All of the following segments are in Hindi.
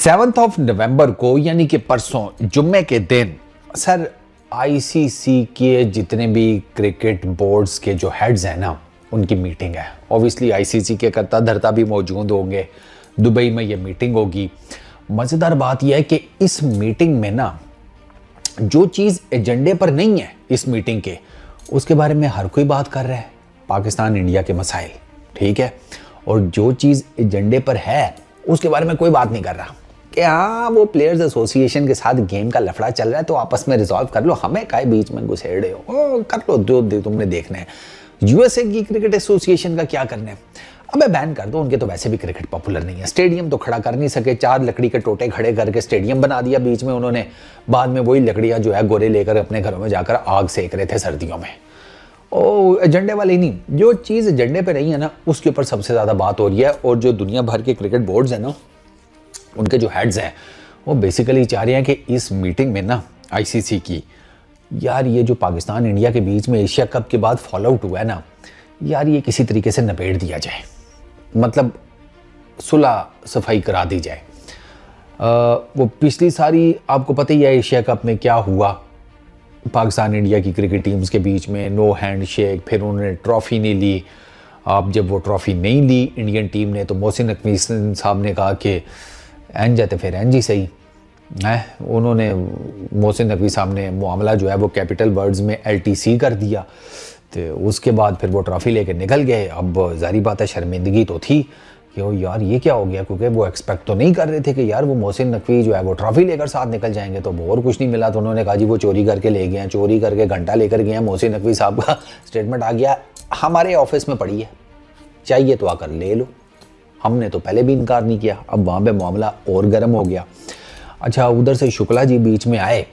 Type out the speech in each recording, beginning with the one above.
7 नवंबर को यानी कि परसों जुम्मे के दिन सर आईसीसी के जितने भी क्रिकेट बोर्ड्स के जो हेड्स हैं ना उनकी मीटिंग है। ऑब्वियसली आईसीसी के करता धरता भी मौजूद होंगे, दुबई में ये मीटिंग होगी। मज़ेदार बात यह है कि इस मीटिंग में ना जो चीज़ एजेंडे पर नहीं है इस मीटिंग के, उसके बारे में हर कोई बात कर रहा है, पाकिस्तान इंडिया के मसाइल, ठीक है। और जो चीज़ एजेंडे पर है उसके बारे में कोई बात नहीं कर रहा कि हाँ वो प्लेयर्स एसोसिएशन के साथ गेम का लफड़ा चल रहा है तो आपस में रिजॉल्व कर लो, हमें काहे बीच में घुसेड़े हो, कर लो जो तुमने देखना है। यूएसए की क्रिकेट एसोसिएशन का क्या करना है, अबे बैन कर दो, उनके तो वैसे भी क्रिकेट पॉपुलर नहीं है, स्टेडियम तो खड़ा कर नहीं सके, 4 लकड़ी के टोटे खड़े करके स्टेडियम बना दिया बीच में उन्होंने, बाद में वही लकड़ियां जो है गोरे लेकर अपने घरों में जाकर आग सेक रहे थे सर्दियों में। ओ एजेंडे वाले नहीं, जो चीज़ एजेंडे पे नहीं है ना उसके ऊपर सबसे ज़्यादा बात हो रही है। और जो दुनिया भर के क्रिकेट बोर्ड्स हैं ना उनके जो हेड्स हैं वो बेसिकली चाह रहे हैं कि इस मीटिंग में ना आईसीसी की, यार ये जो पाकिस्तान इंडिया के बीच में एशिया कप के बाद फॉल आउट हुआ है ना, यार ये किसी तरीके से निपेट दिया जाए, मतलब सुलह सफाई करा दी जाए। वो पिछली सारी आपको पता ही है एशिया कप में क्या हुआ, पाकिस्तान इंडिया की क्रिकेट टीम्स के बीच में नो हैंड शेक, फिर उन्होंने ट्रॉफ़ी नहीं ली। अब जब वो ट्रॉफ़ी नहीं ली इंडियन टीम ने तो मोहसिन नकवी साहब ने कहा कि एन जाते फिर एन जी सही है, उन्होंने मोहसिन नकवी साहब ने मामला जो है वो कैपिटल वर्ड्स में LTC कर दिया। तो उसके बाद फिर वो ट्रॉफ़ी लेके निकल गए। अब जारी बात है शर्मिंदगी तो थी कि ओ यार ये क्या हो गया, क्योंकि वो एक्सपेक्ट तो नहीं कर रहे थे कि यार वो मोहसिन नकवी जो है वो ट्रॉफ़ी लेकर साथ निकल जाएंगे, तो वो और कुछ नहीं मिला। तो उन्होंने कहा जी वो चोरी करके ले गए हैं, चोरी करके घंटा लेकर गए हैं। मोहसिन नकवी साहब का स्टेटमेंट आ गया, हमारे ऑफिस में पड़ी है, चाहिए तो आकर ले लो। हमने तो पहले भी इनकार नहीं किया, अब वहाँ पे मामला और गर्म हो गया। अच्छा उधर से शुक्ला जी बीच में आए,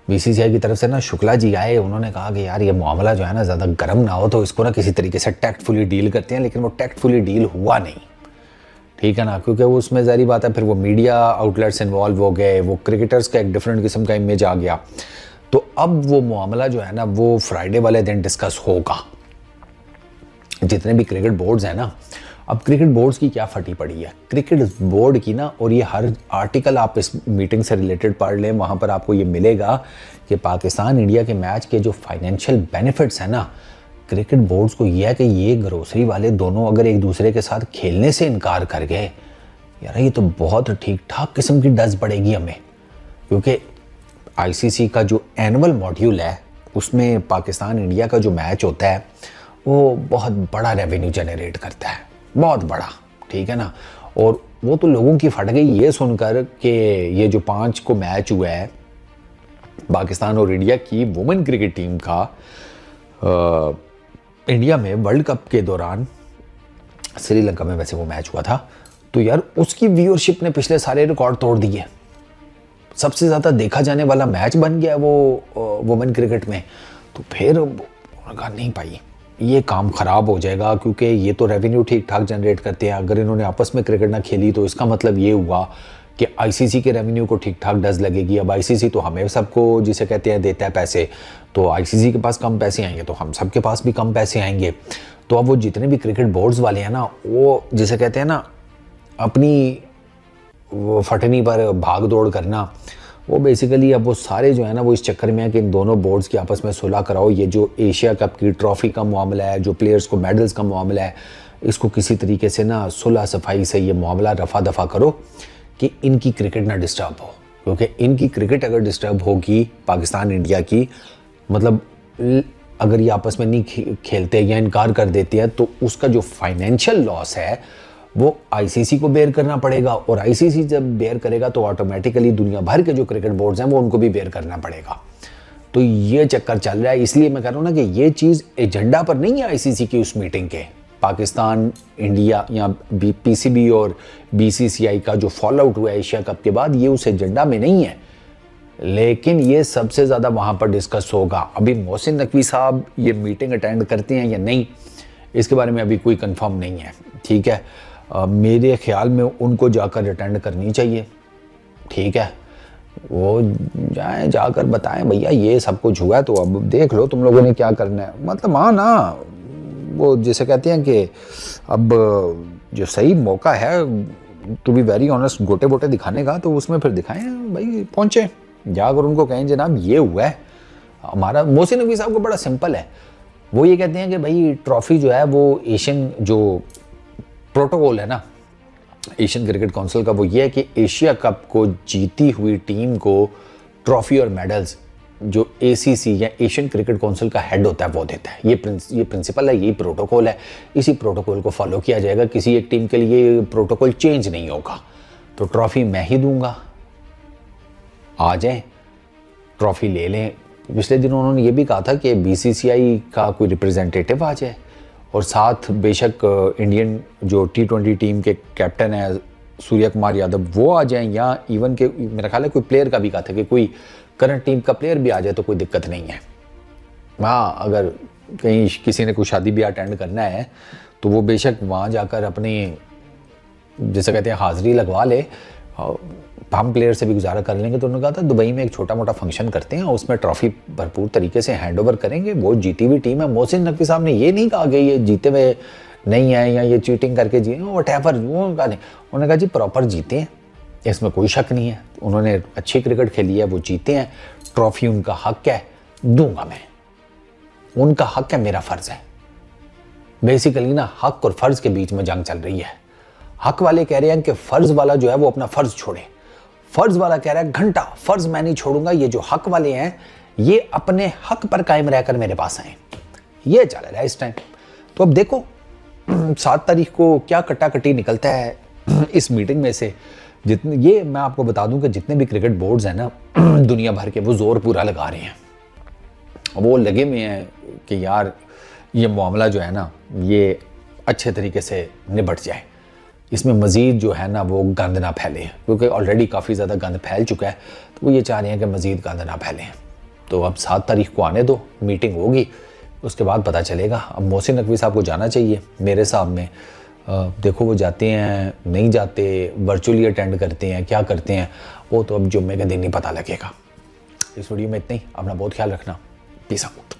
बीसीसीआई की तरफ से ना शुक्ला जी आए, उन्होंने कहा कि यार ये मामला जो है ना ज़्यादा गर्म ना हो तो इसको ना किसी तरीके से टैक्टफुली डील करते हैं, लेकिन वो टैक्टफुली डील हुआ नहीं, ठीक है ना, क्योंकि उसमें ज़ाहिर बात है फिर वो मीडिया आउटलेट्स इन्वॉल्व हो गए, वो क्रिकेटर्स का एक डिफरेंट किस्म का इमेज आ गया। तो अब वो मामला जो है ना वो फ्राइडे वाले दिन डिस्कस होगा। जितने भी क्रिकेट बोर्ड्स हैं ना, अब क्रिकेट बोर्ड्स की क्या फटी पड़ी है, क्रिकेट बोर्ड की ना, और ये हर आर्टिकल आप इस मीटिंग से रिलेटेड पढ़ लें, वहाँ पर आपको ये मिलेगा कि पाकिस्तान इंडिया के मैच के जो फाइनेंशियल बेनिफिट्स हैं ना, क्रिकेट बोर्ड्स को ये है कि ये ग्रोसरी वाले दोनों अगर एक दूसरे के साथ खेलने से इनकार कर गए, यार ये तो बहुत ठीक ठाक किस्म की डज पड़ेगी हमें, क्योंकि आईसीसी का जो एनुअल मॉड्यूल है उसमें पाकिस्तान इंडिया का जो मैच होता है वो बहुत बड़ा रेवेन्यू जनरेट करता है, बहुत बड़ा, ठीक है ना। और वो तो लोगों की फट गई ये सुनकर कि ये जो 5 को मैच हुआ है पाकिस्तान और इंडिया की वुमेन क्रिकेट टीम का इंडिया में वर्ल्ड कप के दौरान, श्रीलंका में वैसे वो मैच हुआ था, तो यार उसकी व्यूअरशिप ने पिछले सारे रिकॉर्ड तोड़ दिए, सबसे ज़्यादा देखा जाने वाला मैच बन गया वो वुमेन क्रिकेट में। तो फिर कहा नहीं भाई ये काम ख़राब हो जाएगा, क्योंकि ये तो रेवेन्यू ठीक ठाक जनरेट करते हैं, अगर इन्होंने आपस में क्रिकेट ना खेली तो इसका मतलब ये हुआ कि आईसीसी के रेवेन्यू को ठीक ठाक डज लगेगी। अब आईसीसी तो हमें सबको जिसे कहते हैं देता है पैसे, तो आईसीसी के पास कम पैसे आएंगे तो हम सबके पास भी कम पैसे आएंगे। तो अब वो जितने भी क्रिकेट बोर्ड्स वाले हैं ना, वो जिसे कहते हैं ना अपनी वो फटनी पर भाग दौड़ करना, वो बेसिकली अब वो सारे जो है ना वो इस चक्कर में है कि इन दोनों बोर्ड्स की आपस में सुलह कराओ। ये जो एशिया कप की ट्रॉफ़ी का मामला है, जो प्लेयर्स को मेडल्स का मामला है, इसको किसी तरीके से ना सुलह सफाई से ये मामला रफा दफा करो कि इनकी क्रिकेट ना डिस्टर्ब हो, क्योंकि इनकी क्रिकेट अगर डिस्टर्ब होगी पाकिस्तान इंडिया की, मतलब अगर ये आपस में नहीं खेलते या इनकार कर देते हैं तो उसका जो फाइनेंशियल लॉस है वो आईसीसी को बेयर करना पड़ेगा, और आईसीसी जब बेयर करेगा तो ऑटोमेटिकली दुनिया भर के जो क्रिकेट बोर्ड्स हैं वो उनको भी बेयर करना पड़ेगा। तो ये चक्कर चल रहा है, इसलिए मैं कह रहा हूँ ना कि ये चीज़ एजेंडा पर नहीं है आईसीसी की उस मीटिंग के। पाकिस्तान इंडिया या पीसीबी और बीसीसीआई का जो फॉल आउट हुआ एशिया कप के बाद, ये उस एजेंडा में नहीं है, लेकिन ये सबसे ज़्यादा वहाँ पर डिस्कस होगा। अभी मोहसिन नकवी साहब ये मीटिंग अटेंड करते हैं या नहीं, इसके बारे में अभी कोई कंफर्म नहीं है, ठीक है। मेरे ख्याल में उनको जाकर अटेंड करनी चाहिए, ठीक है, वो जाएं जाकर बताएं भैया ये सब कुछ हुआ है तो अब देख लो तुम लोगों ने क्या करना है। मतलब हाँ ना, वो जैसे कहते हैं कि अब जो सही मौका है टू बी वेरी ऑनेस्ट गोटे बोटे दिखाने का तो उसमें फिर दिखाएं भाई, पहुँचे जाकर उनको कहें जनाब ये हुआ है हमारा। मोहसिन नकवी साहब को बड़ा सिंपल है, वो ये कहते हैं कि भाई ट्रॉफी जो है वो एशियन जो प्रोटोकॉल है ना एशियन क्रिकेट काउंसिल का, वो ये है कि एशिया कप को जीती हुई टीम को ट्रॉफी और मेडल्स जो ACC या एशियन क्रिकेट काउंसिल का हेड होता है वो देता है। ये प्रिंसिपल है, यही प्रोटोकॉल है, इसी प्रोटोकॉल को फॉलो किया जाएगा। किसी एक टीम के लिए प्रोटोकॉल चेंज नहीं होगा। तो ट्रॉफी मैं ही दूंगा, आ जाए ट्रॉफी ले लें। पिछले दिनों उन्होंने ये भी कहा था कि BCCI का कोई रिप्रेजेंटेटिव आ जाए और साथ बेशक इंडियन जो T20 टीम के कैप्टन है सूर्य कुमार यादव वो आ जाएं, या इवन के मेरा ख्याल है कोई प्लेयर का भी कहा था कि कोई करंट टीम का प्लेयर भी आ जाए तो कोई दिक्कत नहीं है। हाँ, अगर कहीं किसी ने कोई शादी भी अटेंड करना है तो वो बेशक वहाँ जाकर अपनी जैसे कहते हैं हाज़िरी लगवा ले, हम प्लेयर से भी गुजारा कर लेंगे। तो उन्होंने कहा था दुबई में एक छोटा मोटा फंक्शन करते हैं और उसमें ट्रॉफी भरपूर तरीके से हैंड ओवर करेंगे। वो जीती हुई टीम है। मोहसिन नकवी साहब ने ये नहीं कहा कि ये जीते हुए नहीं है या ये चीटिंग करके जीते, व्हाटएवर वो कहा नहीं। उन्होंने कहा जी प्रॉपर जीते हैं, इसमें कोई शक नहीं है, उन्होंने अच्छी क्रिकेट खेली है, वो जीते हैं, ट्रॉफी उनका हक है, दूंगा मैं, उनका हक है, मेरा फर्ज है। बेसिकली ना हक और फर्ज के बीच में जंग चल रही है। हक वाले कह रहे हैं कि फर्ज वाला जो है वो अपना फर्ज छोड़े, फर्ज वाला कह रहा है घंटा फर्ज मैं नहीं छोड़ूंगा। ये जो हक वाले हैं ये अपने हक पर कायम रहकर मेरे पास आए। ये चल रहा है इस टाइम। तो अब देखो 7 तारीख को क्या कट्टाकट्टी निकलता है इस मीटिंग में से। जितने ये मैं आपको बता दूं कि जितने भी क्रिकेट बोर्ड्स हैं ना दुनिया भर के, वो जोर पूरा लगा रहे हैं, वो लगे हुए हैं कि यार ये मामला जो है ना ये अच्छे तरीके से निबट जाए, इसमें मज़ीद जो है ना वो गंद ना फैले, क्योंकि ऑलरेडी काफ़ी ज़्यादा गंद फैल चुका है। तो वो ये चाह रहे हैं कि मज़ीद गंद ना फैले। तो अब 7 तारीख को आने दो, मीटिंग होगी, उसके बाद पता चलेगा। अब मोहसिन नकवी साहब को जाना चाहिए मेरे हिसाब में। देखो वो जाते हैं नहीं जाते, वर्चुअली अटेंड करते हैं, क्या करते हैं, वो तो अब जुम्मे के दिन ही पता लगेगा। इस वीडियो में इतना ही। अपना बहुत ख्याल रखना। Peace out.